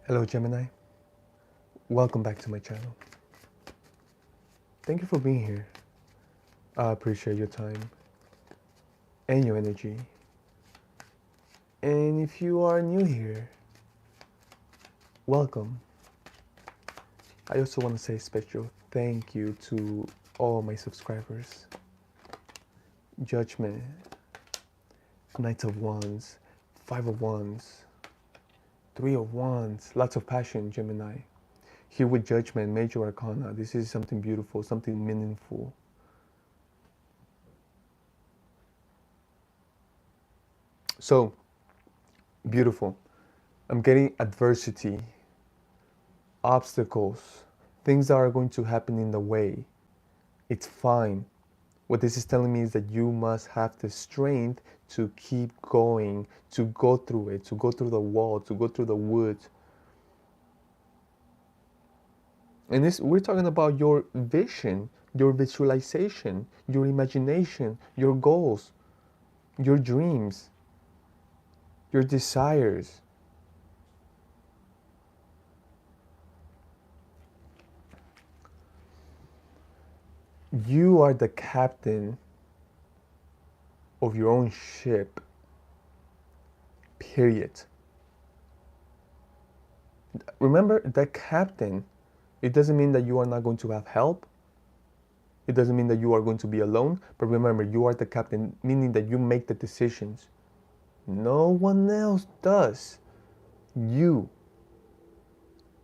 Hello, Gemini. Welcome back to my channel. Thank you for being here. I appreciate your time and your energy. And if you are new here, welcome. I also want to say a special thank you to all my subscribers. Judgment, Knight of Wands, Five of Wands, Three of Wands, lots of passion, Gemini. Here with Judgment, Major Arcana. This is something beautiful, something meaningful. So, beautiful. I'm getting adversity, obstacles, things that are going to happen in the way. It's fine. What this is telling me is that you must have the strength to keep going, to go through it, to go through the wall, to go through the woods. And we're talking about your vision, your visualization, your imagination, your goals, your dreams, your desires. You are the captain of your own ship, period. Remember, the captain, it doesn't mean that you are not going to have help. It doesn't mean that you are going to be alone. But remember, you are the captain, meaning that you make the decisions. No one else does. You.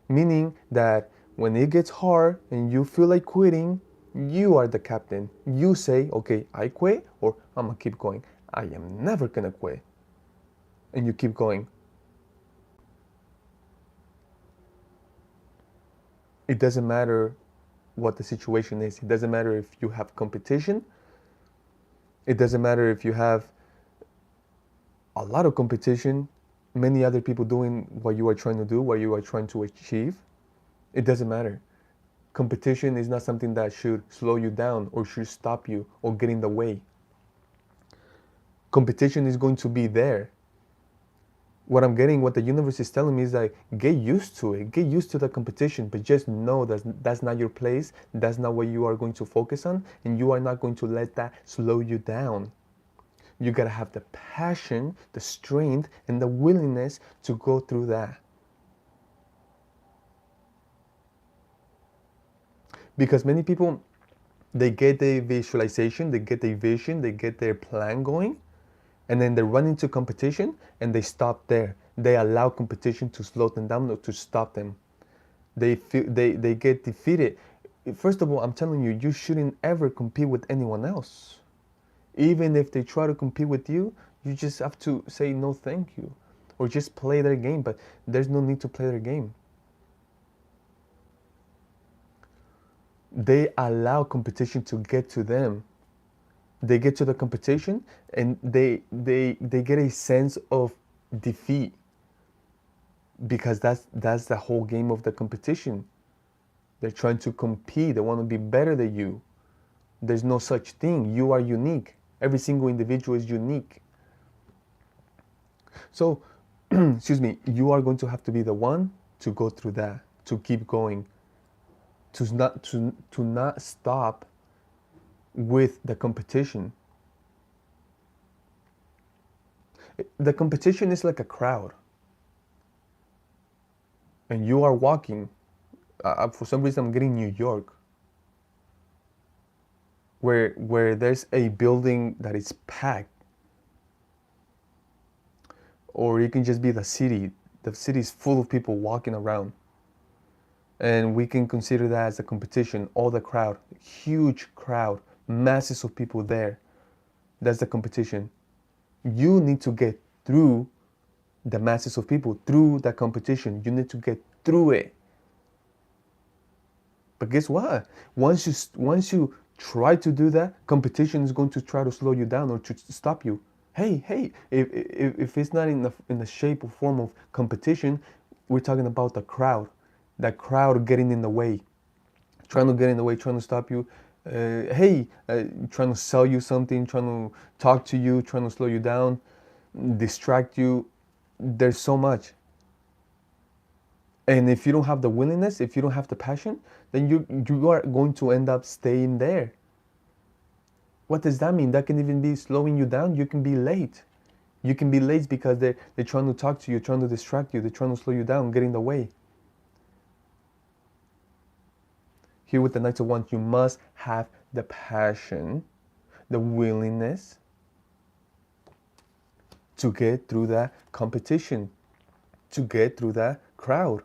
Meaning that when it gets hard and you feel like quitting, you are the captain. You say, okay, I quit, or I'm going to keep going. I am never going to quit. And you keep going. It doesn't matter what the situation is. It doesn't matter if you have competition. It doesn't matter if you have a lot of competition, many other people doing what you are trying to do, what you are trying to achieve. It doesn't matter. Competition is not something that should slow you down or should stop you or get in the way. Competition is going to be there. What the universe is telling me is that get used to it, get used to the competition, but just know that that's not your place, that's not what you are going to focus on, and you are not going to let that slow you down. You gotta have the passion, the strength, and the willingness to go through that. Because many people, they get their visualization, they get their vision, they get their plan going, and then they run into competition and they stop there. They allow competition to slow them down or to stop them. They get defeated. First of all, I'm telling you, you shouldn't ever compete with anyone else. Even if they try to compete with you, you just have to say no thank you. Or just play their game, but there's no need to play their game. They allow competition to get to them. They get to the competition and they get a sense of defeat, because that's the whole game of the competition. They're trying to compete. They want to be better than you. There's no such thing. You are unique. Every single individual is unique. So, excuse me, you are going to have to be the one to go through that, to keep going, to not stop with the competition. The competition is like a crowd, and you are walking. For some reason, I'm getting New York, where there's a building that is packed, or it can just be the city. The city is full of people walking around, and we can consider that as a competition. All the crowd, huge crowd, masses of people there. That's the competition. You need to get through the masses of people, through the competition. You need to get through it. But guess what? Once you try to do that, competition is going to try to slow you down or to stop you. Hey, if it's not in the shape or form of competition, we're talking about the crowd. That crowd getting in the way, trying to get in the way, trying to stop you. Trying to sell you something, trying to talk to you, trying to slow you down, distract you. There's so much. And if you don't have the willingness, if you don't have the passion, then you are going to end up staying there. What does that mean? That can even be slowing you down. You can be late. You can be late because they're trying to talk to you, trying to distract you, they're trying to slow you down, get in the way. Here with the Knights of Wands, you must have the passion, the willingness to get through that competition, to get through that crowd.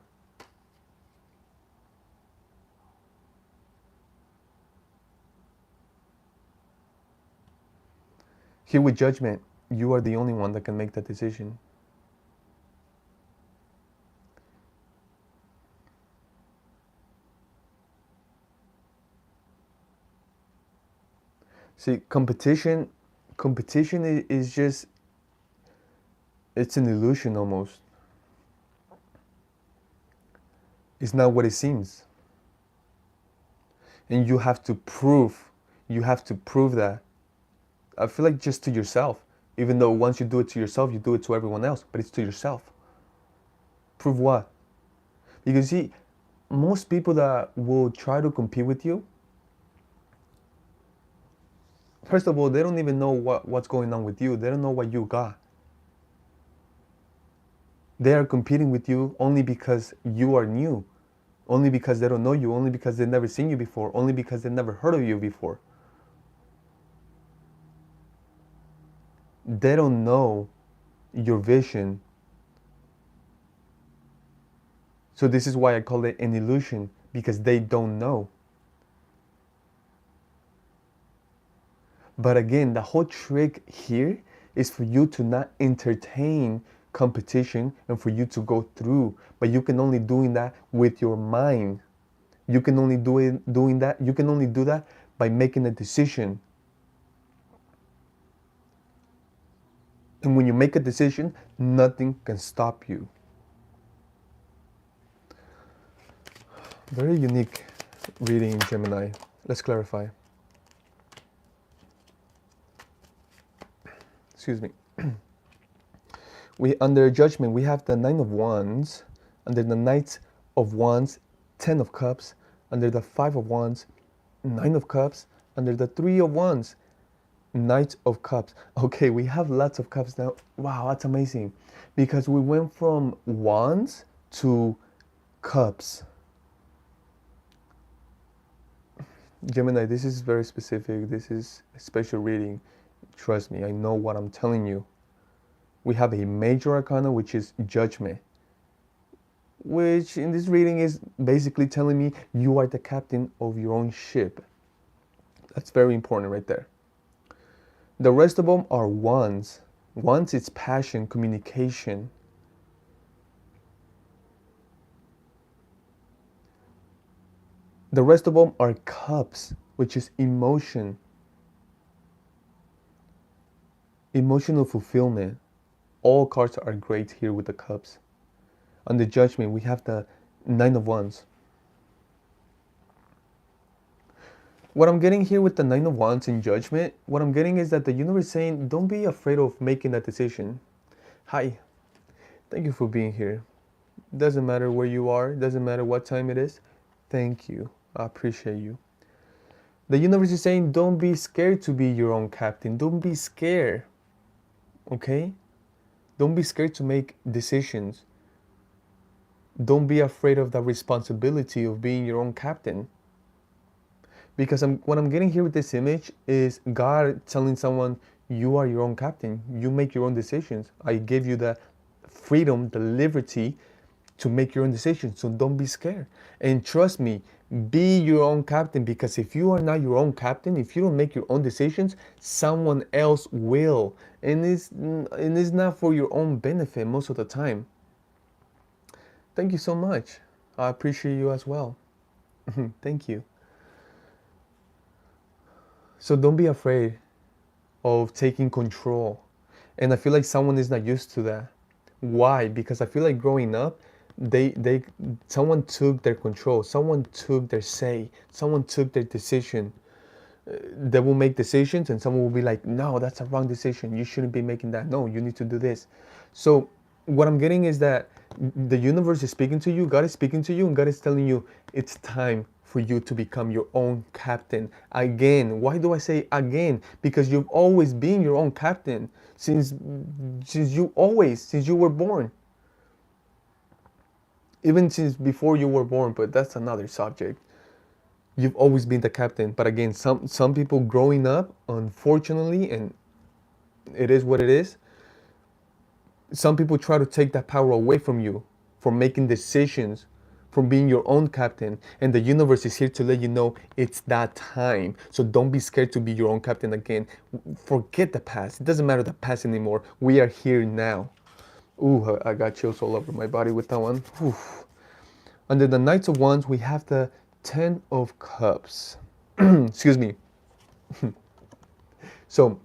Here with Judgment, you are the only one that can make that decision. See, competition is just, it's an illusion almost. It's not what it seems. And you have to prove that. I feel like just to yourself, even though once you do it to yourself, you do it to everyone else, but it's to yourself. Prove what? Because see, most people that will try to compete with you, first of all, they don't even know what's going on with you. They don't know what you got. They are competing with you only because you are new, only because they don't know you, only because they've never seen you before, only because they've never heard of you before. They don't know your vision. So this is why I call it an illusion, because they don't know. But again, the whole trick here is for you to not entertain competition and for you to go through. But you can only doing that with your mind. You can only do that by making a decision. And when you make a decision, nothing can stop you. Very unique reading, Gemini. Let's clarify. Excuse me. Under Judgment, we have the Nine of Wands. Under the Knight of Wands, Ten of Cups. Under the Five of Wands, Nine of Cups. Under the Three of Wands, Knight of Cups. Okay, we have lots of cups now. Wow, that's amazing. Because we went from wands to cups. Gemini, this is very specific. This is a special reading. Trust me, I know what I'm telling you. We have a major arcana, which is Judgment, which in this reading is basically telling me you are the captain of your own ship. That's very important right there. The rest of them are wands. Wands, it's passion, communication. The rest of them are cups, which is emotion. Emotional fulfillment. All cards are great here with the cups. On the Judgment, we have the Nine of Wands. What I'm getting here with the Nine of Wands in Judgment, what I'm getting is that the universe is saying, don't be afraid of making that decision. Hi, thank you for being here. Doesn't matter where you are, doesn't matter what time it is. Thank you, I appreciate you. The universe is saying, don't be scared to be your own captain. Don't be scared, okay? Don't be scared to make decisions. Don't be afraid of the responsibility of being your own captain. Because what I'm getting here with this image is God telling someone, you are your own captain. You make your own decisions. I gave you the freedom, the liberty to make your own decisions. So don't be scared. And trust me, be your own captain, because if you are not your own captain, if you don't make your own decisions, someone else will. And it's not for your own benefit most of the time. Thank you so much. I appreciate you as well. Thank you. So don't be afraid of taking control. And I feel like someone is not used to that. Why? Because I feel like growing up, someone took their control, someone took their say, someone took their decision. They will make decisions and someone will be like, no, that's a wrong decision. You shouldn't be making that. No, you need to do this. So what I'm getting is that The universe is speaking to you, God is speaking to you, and God is telling you it's time for you to become your own captain again. Why do I say again? Because you've always been your own captain since you were born. Even since before you were born, but that's another subject. You've always been the captain. But again, some people growing up, unfortunately, and it is what it is, some people try to take that power away from you, from making decisions, from being your own captain. And the universe is here to let you know it's that time. So don't be scared to be your own captain again. Forget the past. It doesn't matter the past anymore. We are here now. Ooh, I got chills all over my body with that one. Oof. Under the Knights of Wands, we have the Ten of Cups. Excuse me. So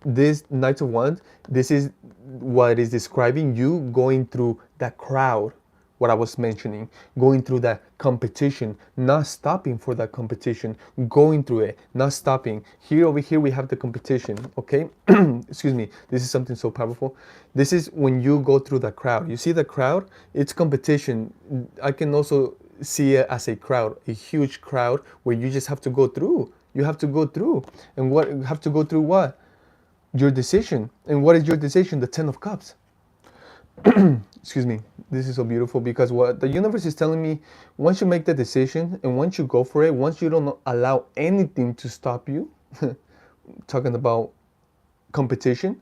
this Knights of Wands, this is what is describing you going through that crowd, what I was mentioning, going through that competition, not stopping for that competition, going through it, not stopping. Here, over here, we have the competition, okay? Excuse me, this is something so powerful. This is when you go through the crowd. You see the crowd? It's competition. I can also see it as a crowd, a huge crowd where you just have to go through. You have to go through. And what you have to go through what? Your decision. And what is your decision? The Ten of Cups. Excuse me. This is so beautiful because what the universe is telling me, once you make the decision and once you go for it, once you don't allow anything to stop you, talking about competition,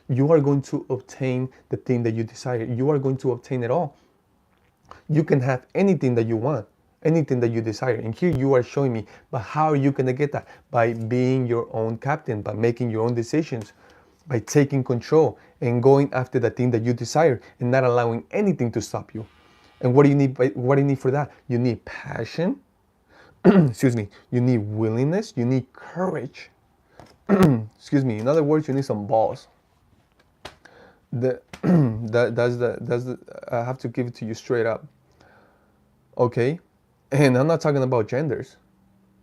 you are going to obtain the thing that you desire. You are going to obtain it all. You can have anything that you want, anything that you desire. And here you are showing me, but how are you going to get that? By being your own captain, by making your own decisions, by taking control and going after the thing that you desire and not allowing anything to stop you. And what do you need? What do you need for that? You need passion. Excuse me. You need willingness. You need courage. Excuse me. In other words, you need some balls. That's the I have to give it to you straight up. Okay? And I'm not talking about genders.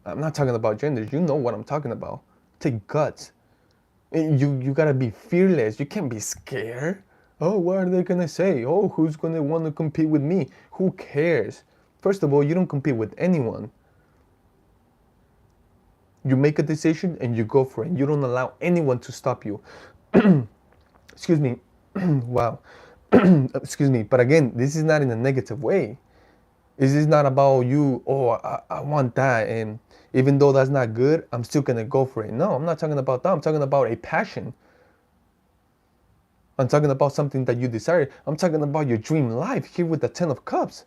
I'm not talking about genders. You know what I'm talking about. Take guts. You gotta be fearless. You can't be scared. Oh, what are they gonna say? Oh, who's gonna want to compete with me? Who cares? First of all, you don't compete with anyone. You make a decision and you go for it. You don't allow anyone to stop you. Excuse me. Wow. Excuse me. But again, this is not in a negative way. This is not about you, oh, I want that. And even though that's not good, I'm still going to go for it. No, I'm not talking about that. I'm talking about a passion. I'm talking about something that you desire. I'm talking about your dream life here with the Ten of Cups.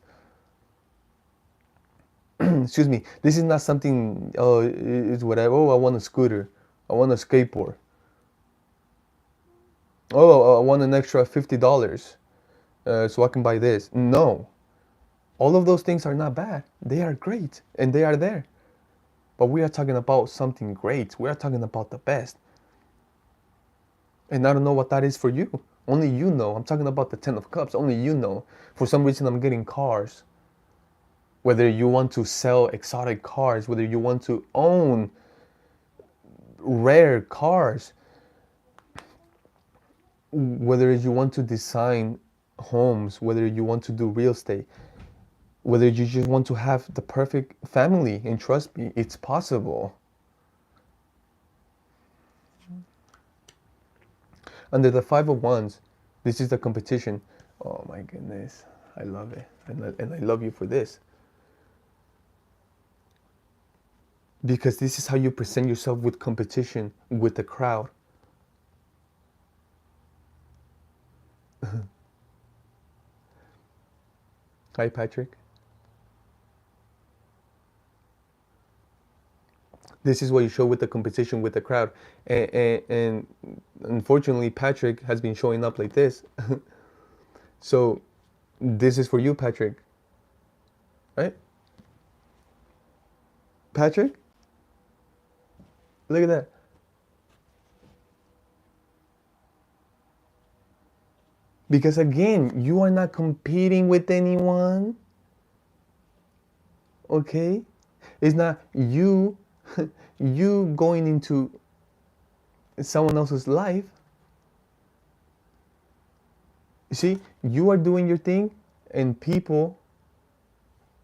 Excuse me. This is not something, oh, it's whatever. Oh, I want a scooter. I want a skateboard. Oh, I want an extra $50 so I can buy this. No. All of those things are not bad. They are great and they are there. But we are talking about something great. We are talking about the best. And I don't know what that is for you. Only you know. I'm talking about the Ten of Cups. Only you know. For some reason, I'm getting cars. Whether you want to sell exotic cars, whether you want to own rare cars, whether you want to design homes, whether you want to do real estate, whether you just want to have the perfect family, and trust me, it's possible. Under the Five of Wands, this is the competition. Oh my goodness, I love it. And I love you for this. Because this is how you present yourself with competition, with the crowd. Hi, Patrick. This is what you show with the competition with the crowd. And unfortunately, Patrick has been showing up like this. So this is for you, Patrick. Right? Patrick? Look at that. Because again, you are not competing with anyone. Okay? It's not you you going into someone else's life. You see, you are doing your thing, and people,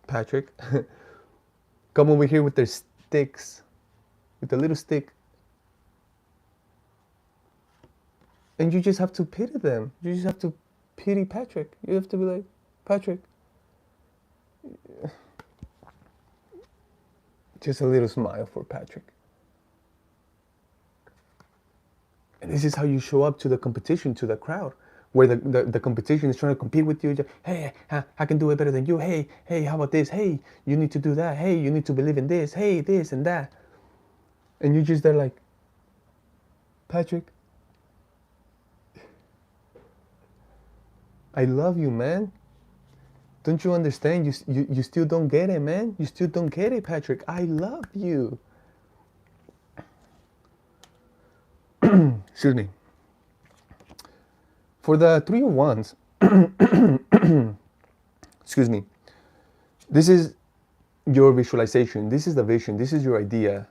Patrick, come over here with their sticks, with a little stick, and you just have to pity them. You just have to pity Patrick. You have to be like, Patrick, just a little smile for Patrick. And this is how you show up to the competition, to the crowd, where the competition is trying to compete with you. Hey, I can do it better than you. Hey, how about this? Hey, you need to do that. Hey, you need to believe in this. Hey, this and that. And you just there like, Patrick, I love you, man. Don't you understand? You still don't get it, man. You still don't get it, Patrick. I love you. Excuse me. For the 301s, excuse me, this is your visualization. This is the vision. This is your idea.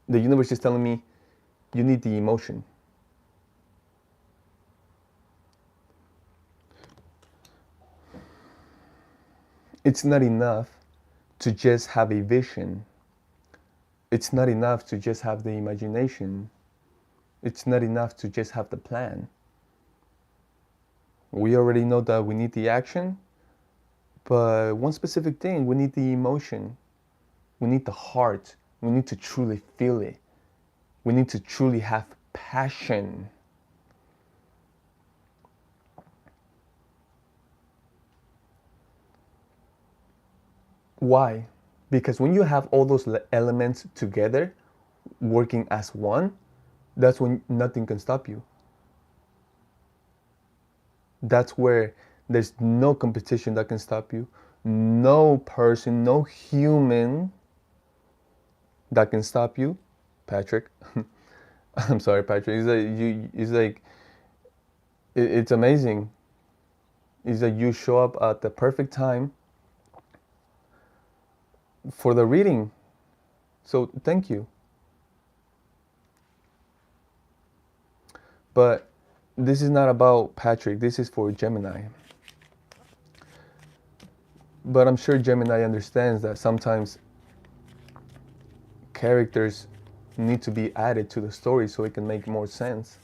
The universe is telling me you need the emotion. It's not enough to just have a vision. It's not enough to just have the imagination. It's not enough to just have the plan. We already know that we need the action, but one specific thing, we need the emotion. We need the heart. We need to truly feel it. We need to truly have passion. Why? Because when you have all those elements together, working as one, that's when nothing can stop you. That's where there's no competition that can stop you. No person, no human that can stop you. Patrick. I'm sorry, Patrick. It's amazing. It's like you show up at the perfect time for the reading. So thank you. But this is not about Patrick. This is for Gemini. But I'm sure Gemini understands that sometimes characters need to be added to the story so it can make more sense.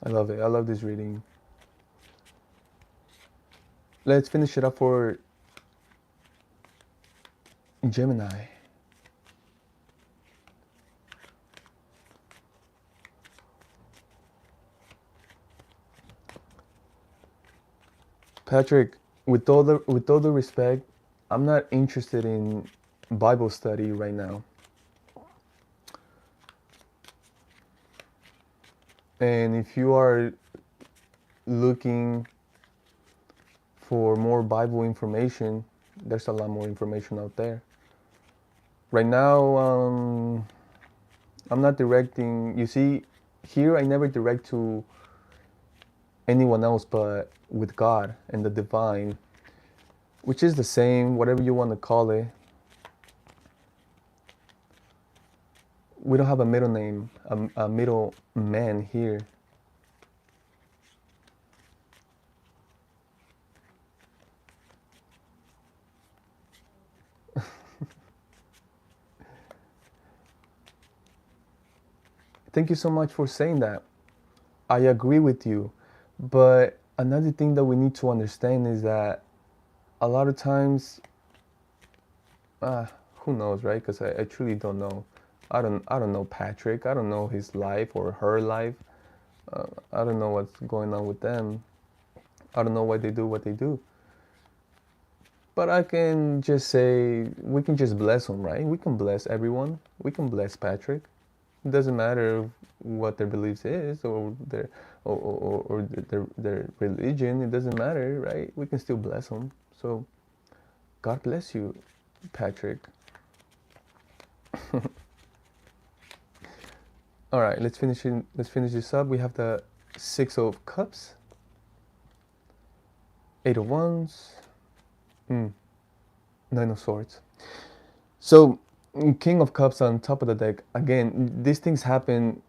I love it. I love this reading. Let's finish it up for Gemini. Patrick, with all the respect, I'm not interested in Bible study right now. And if you are looking for more Bible information, there's a lot more information out there. Right now, I'm not directing. You see, here I never direct to anyone else but with God and the divine, which is the same, whatever you want to call it. We don't have a middle name, a middle man here. Thank you so much for saying that. I agree with you. But another thing that we need to understand is that a lot of times, who knows, right? Because I truly don't know. I don't know Patrick. I don't know his life or her life. I don't know what's going on with them. I don't know why they do what they do. But I can just say we can just bless them, right? We can bless everyone. We can bless Patrick. It doesn't matter what their beliefs is or their religion. It doesn't matter, right? We can still bless them. So God bless you, Patrick. All right, let's finish this up. We have the 6 of Cups. Eight of Wands. Nine of Swords. So, King of Cups on top of the deck. Again, these things happen,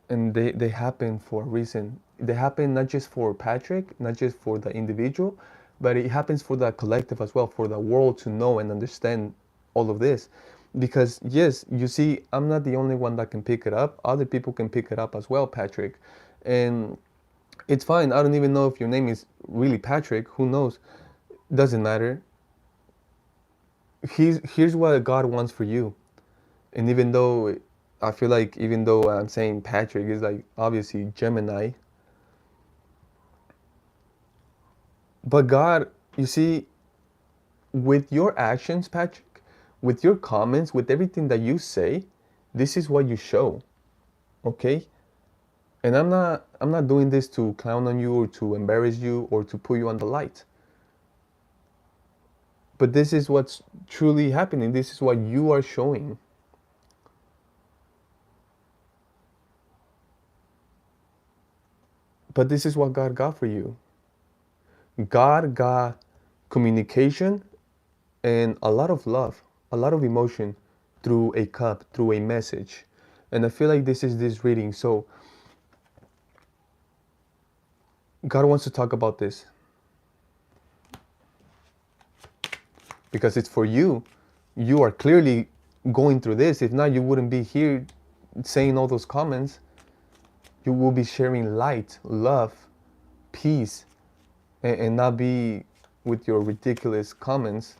and they happen for a reason. They happen not just for Patrick, not just for the individual, but it happens for the collective as well, for the world to know and understand all of this. Because, yes, you see, I'm not the only one that can pick it up. Other people can pick it up as well, Patrick. And it's fine. I don't even know if your name is really Patrick. Who knows? Doesn't matter. Here's what God wants for you. And even though I feel like, even though I'm saying Patrick is like obviously Gemini, but God, you see, with your actions, Patrick, with your comments, with everything that you say, this is what you show. Okay? And I'm not doing this to clown on you or to embarrass you or to put you on the light. But this is what's truly happening. This is what you are showing. But this is what God got for you. God got communication and a lot of love, a lot of emotion through a cup, through a message. And I feel like this is this reading. So God wants to talk about this because it's for you. You are clearly going through this. If not, you wouldn't be here saying all those comments. You will be sharing light, love, peace, and not be with your ridiculous comments.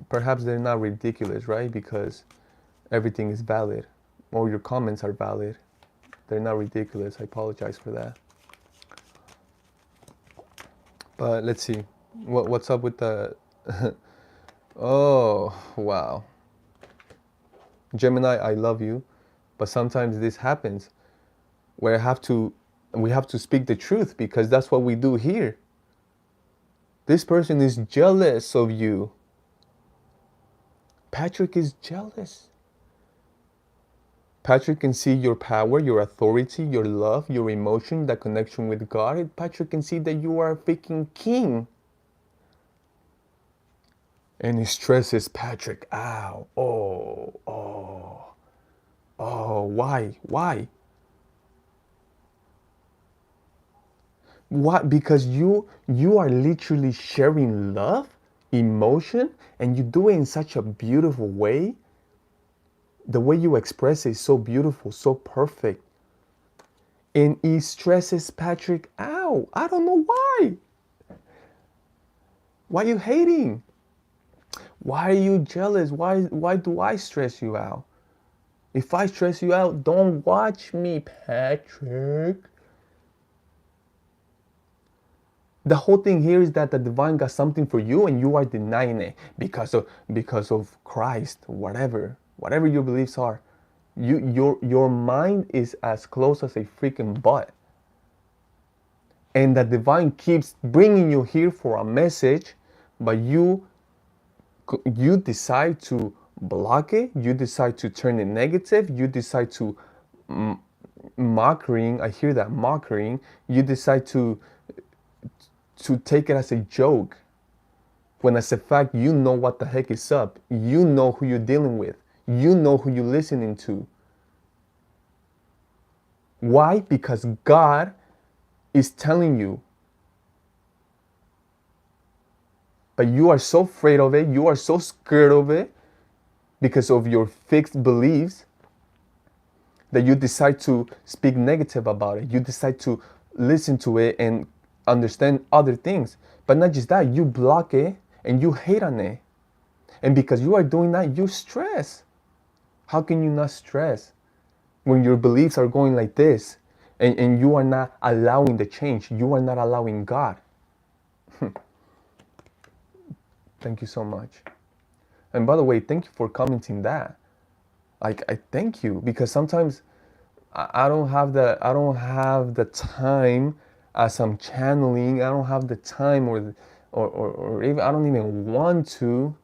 Perhaps they're not ridiculous, right? Because everything is valid, or your comments are valid. They're not ridiculous. I apologize for that. But let's see. What's up with the... Oh, wow. Gemini, I love you. But sometimes this happens where we have to speak the truth because that's what we do here. This person is jealous of you. Patrick is jealous. Patrick can see your power, your authority, your love, your emotion, the connection with God. Patrick can see that you are a freaking king. And he stresses Patrick out. Oh, why? Why? What? Because you are literally sharing love, emotion, and you do it in such a beautiful way. The way you express it is so beautiful, so perfect. And he stresses Patrick out. I don't know why. Why are you hating? Why are you jealous? Why do I stress you out? If I stress you out, don't watch me, Patrick. The whole thing here is that the divine got something for you and you are denying it because of Christ, whatever your beliefs are. Your mind is as close as a freaking butt. And the divine keeps bringing you here for a message, but you decide to block it, you decide to turn it negative, you decide to mocking, I hear that mocking, you decide to take it as a joke, when as a fact you know what the heck is up, you know who you're dealing with, you know who you're listening to. Why? Because God is telling you. But you are so afraid of it, you are so scared of it because of your fixed beliefs that you decide to speak negative about it. You decide to listen to it and understand other things. But not just that, you block it and you hate on it. And because you are doing that, you stress. How can you not stress when your beliefs are going like this and you are not allowing the change? You are not allowing God. Thank you so much. And by the way, thank you for commenting that. Like, I thank you because sometimes I don't have the time as I'm channeling. I don't have the time or even I don't even want to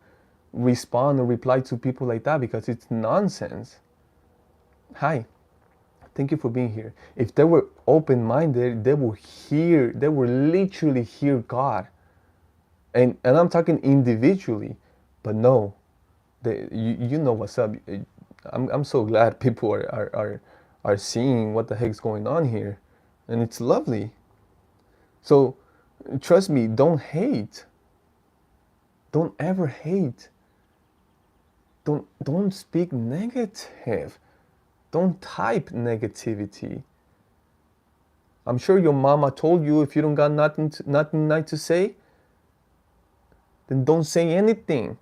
respond or reply to people like that because it's nonsense. Hi. thank you for being here. If they were open-minded, they will literally hear God. And I'm talking individually, but no, you know what's up. I'm so glad people are seeing what the heck's going on here, and it's lovely. So trust me, don't hate. Don't ever hate. Don't speak negative. Don't type negativity. I'm sure your mama told you if you don't got nothing nice to say, then don't say anything.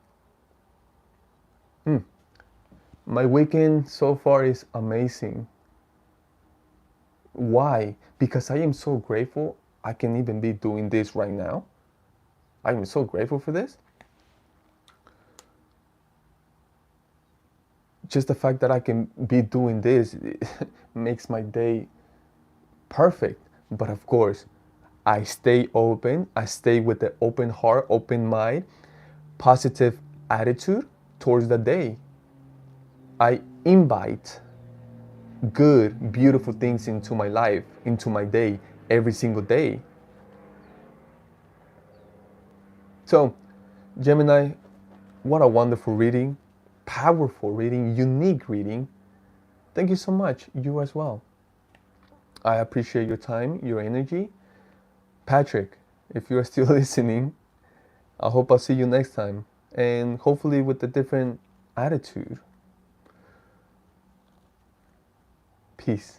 My weekend so far is amazing. Why? Because I am so grateful I can even be doing this right now. I am so grateful for this. Just the fact that I can be doing this makes my day perfect. But of course, I stay open. I stay with the open heart, open mind, positive attitude towards the day. I invite good, beautiful things into my life, into my day, every single day. So, Gemini, what a wonderful reading, powerful reading, unique reading. Thank you so much. You as well. I appreciate your time, your energy. Patrick, if you are still listening, I hope I'll see you next time. And hopefully with a different attitude. Peace.